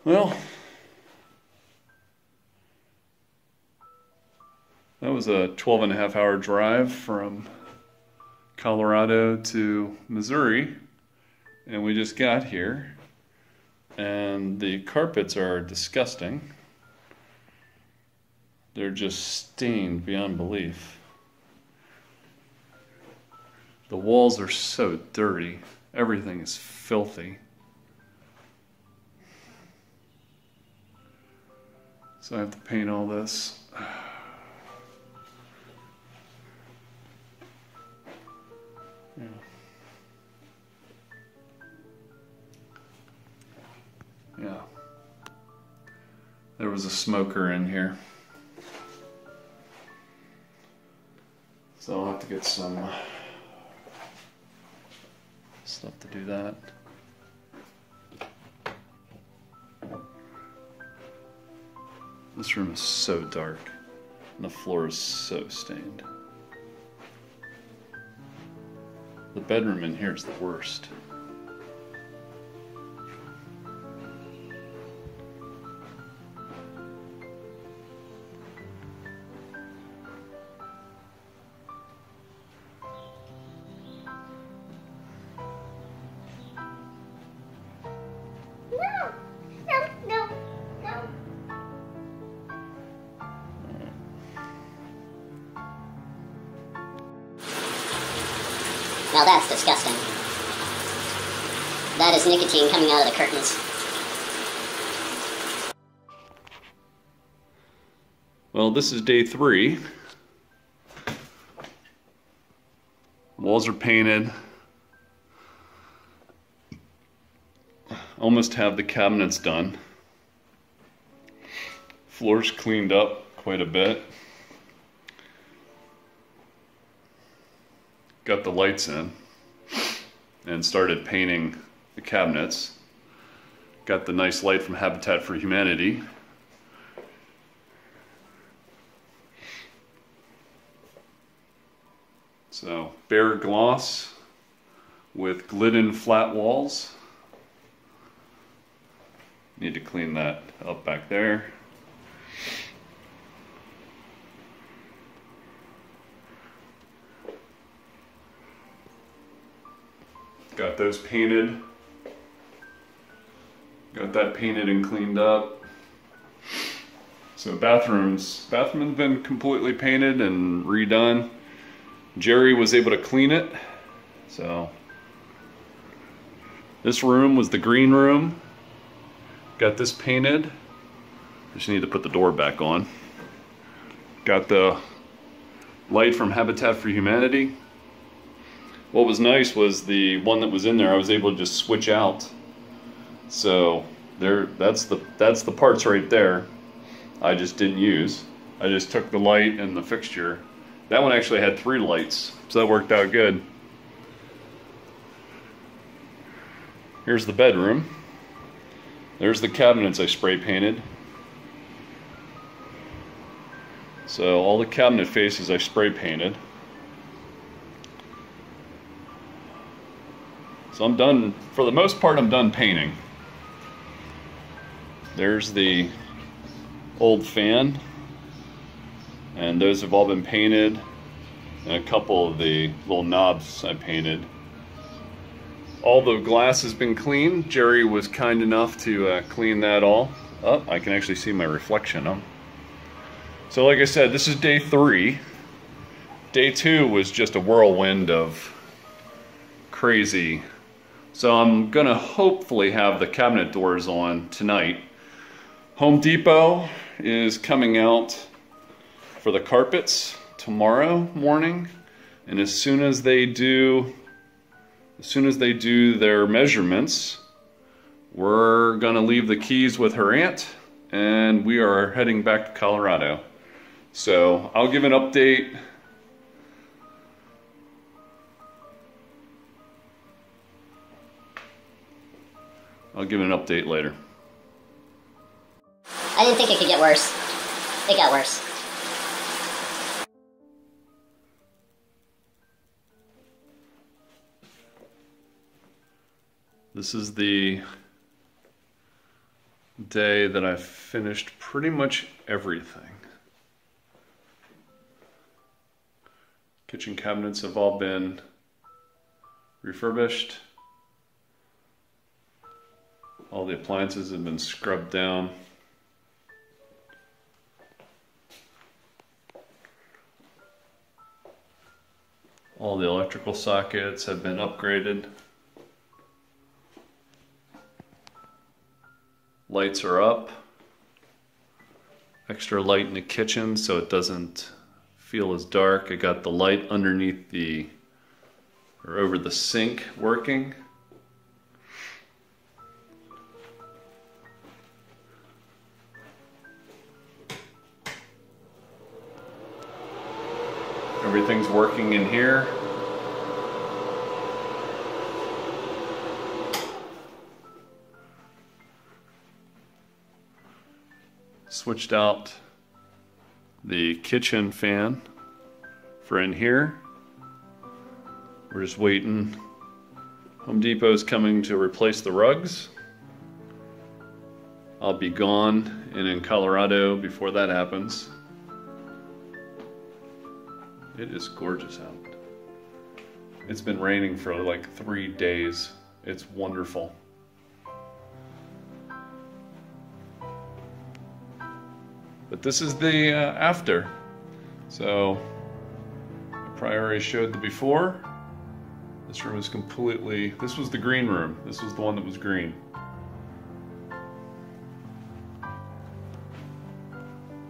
Well, that was a 12.5 hour drive from Colorado to Missouri, and we just got here, and the carpets are disgusting. They're just stained beyond belief. The walls are so dirty. Everything is filthy. So I have to paint all this. Yeah. Yeah. There was a smoker in here. So I'll have to get some stuff to do that. This room is so dark, and the floor is so stained. The bedroom in here is the worst. Now that's disgusting. That is nicotine coming out of the curtains. Well, this is day 3. Walls are painted. Almost have the cabinets done. Floor's cleaned up quite a bit. Got the lights in and started painting the cabinets. Got the nice light from Habitat for Humanity. So bare gloss with Glidden flat walls. Need to clean that up back there. Got those painted. Got that painted and cleaned up. So bathroom's been completely painted and redone. Jerry was able to clean it. So this room was the green room. Got this painted. Just need to put the door back on. Got the light from Habitat for Humanity. What was nice was the one that was in there, I was able to just switch out. So that's the parts right there I just didn't use. I just took the light and the fixture. That one actually had 3 lights, so that worked out good. Here's the bedroom. There's the cabinets I spray painted. So all the cabinet faces I spray painted. So I'm done, for the most part I'm done painting. There's the old fan, and those have all been painted, and a couple of the little knobs I painted. All the glass has been cleaned. Jerry was kind enough to clean that all up. I can actually see my reflection on. So like I said, this is day 3. Day 2 was just a whirlwind of crazy. So I'm gonna hopefully have the cabinet doors on tonight. Home Depot is coming out for the carpets tomorrow morning, and as soon as they do their measurements, we're gonna leave the keys with her aunt, and we are heading back to Colorado. So I'll give an update. I'll give an update later. I didn't think it could get worse. It got worse. This is the day that I finished pretty much everything. Kitchen cabinets have all been refurbished. All the appliances have been scrubbed down. All the electrical sockets have been upgraded. Lights are up. Extra light in the kitchen so it doesn't feel as dark. I got the light underneath or over the sink working. Everything's working in here. Switched out the kitchen fan for in here. We're just waiting. Home Depot's coming to replace the rugs. I'll be gone and in Colorado before that happens. It is gorgeous out. It's been raining for like 3 days. It's wonderful. But this is the after. So I probably already showed the before. This room is completely, this was the green room. This was the one that was green.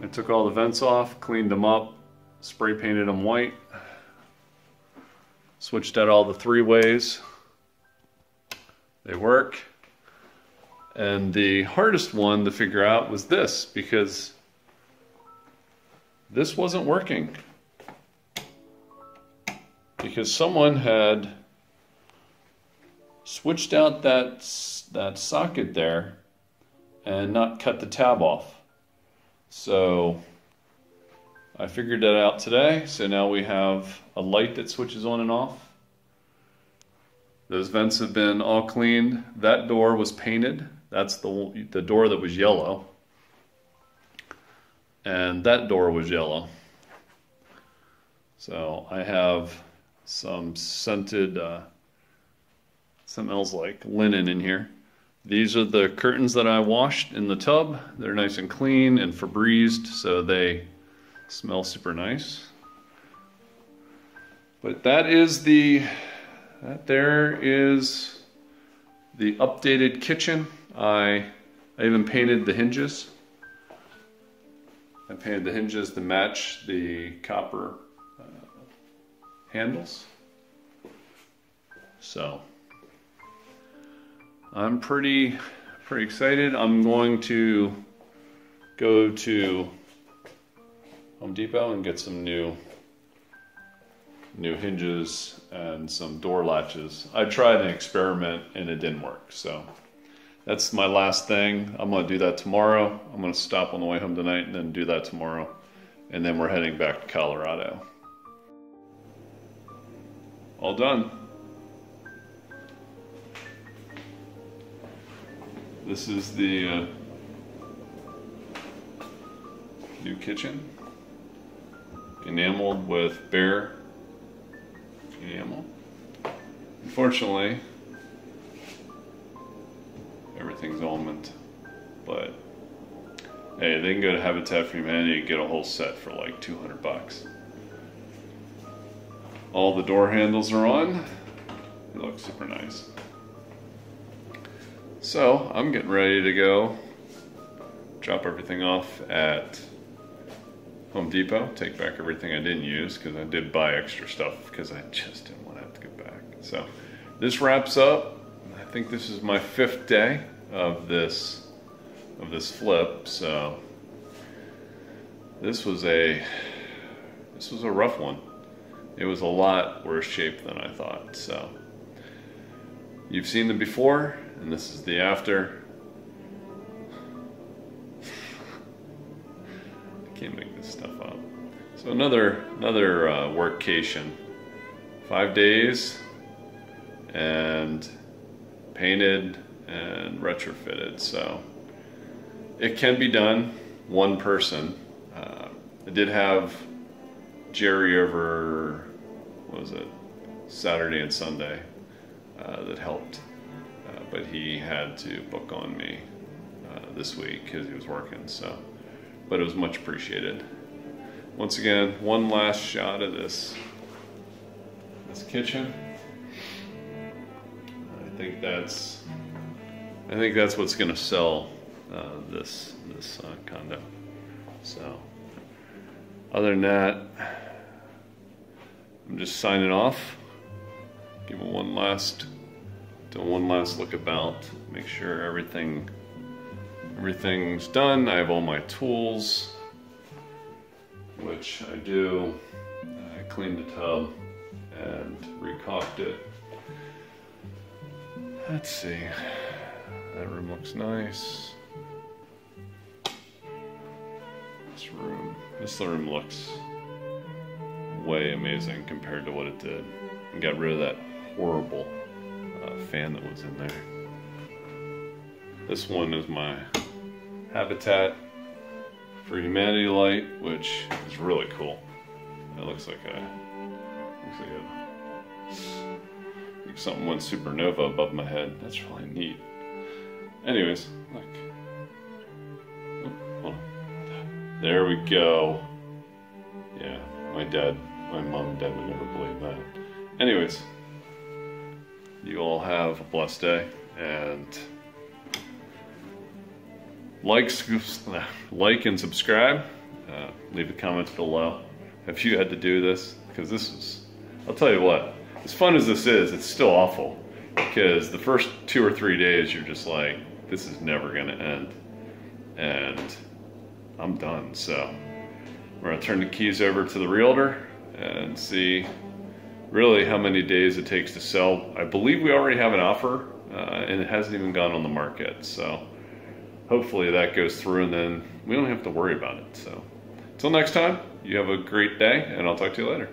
I took all the vents off, cleaned them up, spray painted them white, switched out all the 3-ways. They work. And the hardest one to figure out was this, because this wasn't working. Because someone had switched out that socket there and not cut the tab off. So I figured that out today. So now we have a light that switches on and off. Those vents have been all cleaned. That door was painted. That's the door that was yellow. And that door was yellow. So I have some scented, something else like linen in here. These are the curtains that I washed in the tub. They're nice and clean and Febrezed, so they smell super nice. But there is the updated kitchen. I even painted the hinges. I painted the hinges to match the copper handles. So I'm pretty excited. I'm going to go to Home Depot and get some new hinges and some door latches. I tried an experiment and it didn't work. So that's my last thing. I'm going to do that tomorrow. I'm going to stop on the way home tonight and then do that tomorrow. And then we're heading back to Colorado. All done. This is the new kitchen. Enameled with bare enamel. Unfortunately, everything's almond, but hey, they can go to Habitat for Humanity and get a whole set for like 200 bucks. All the door handles are on. They look super nice. So I'm getting ready to go drop everything off at Home Depot, take back everything I didn't use, because I did buy extra stuff because I just didn't want to have to go back. So this wraps up. I think this is my 5th day of this flip. So this was a rough one. It was a lot worse shape than I thought. So you've seen the before, and this is the after. Can't make this stuff up. So another workcation. 5 days and painted and retrofitted. So it can be done, one person. I did have Jerry over, what was it, Saturday and Sunday that helped, but he had to book on me this week because he was working, so, but it was much appreciated. Once again, one last shot of this kitchen. I think that's what's gonna sell this condo. So other than that, I'm just signing off. Give it one last look about. Make sure everything's done. I have all my tools, which I do. I cleaned the tub and recocked it. Let's see. That room looks nice. This room looks way amazing compared to what it did. I got rid of that horrible fan that was in there. This one is my Habitat for Humanity light, which is really cool. It looks like something went supernova above my head. That's really neat. Anyways, look. Oh, hold on. There we go. Yeah, my mom and dad would never believe that. Anyways, you all have a blessed day, and like and subscribe. Leave the comments below if you had to do this, because this is, I'll tell you what, as fun as this is, it's still awful, because the first 2 or 3 days you're just like, this is never gonna end, and I'm done. So we're gonna turn the keys over to the realtor and see really how many days it takes to sell. I believe we already have an offer, and it hasn't even gone on the market, so hopefully that goes through and then we don't have to worry about it. So until next time, you have a great day, and I'll talk to you later.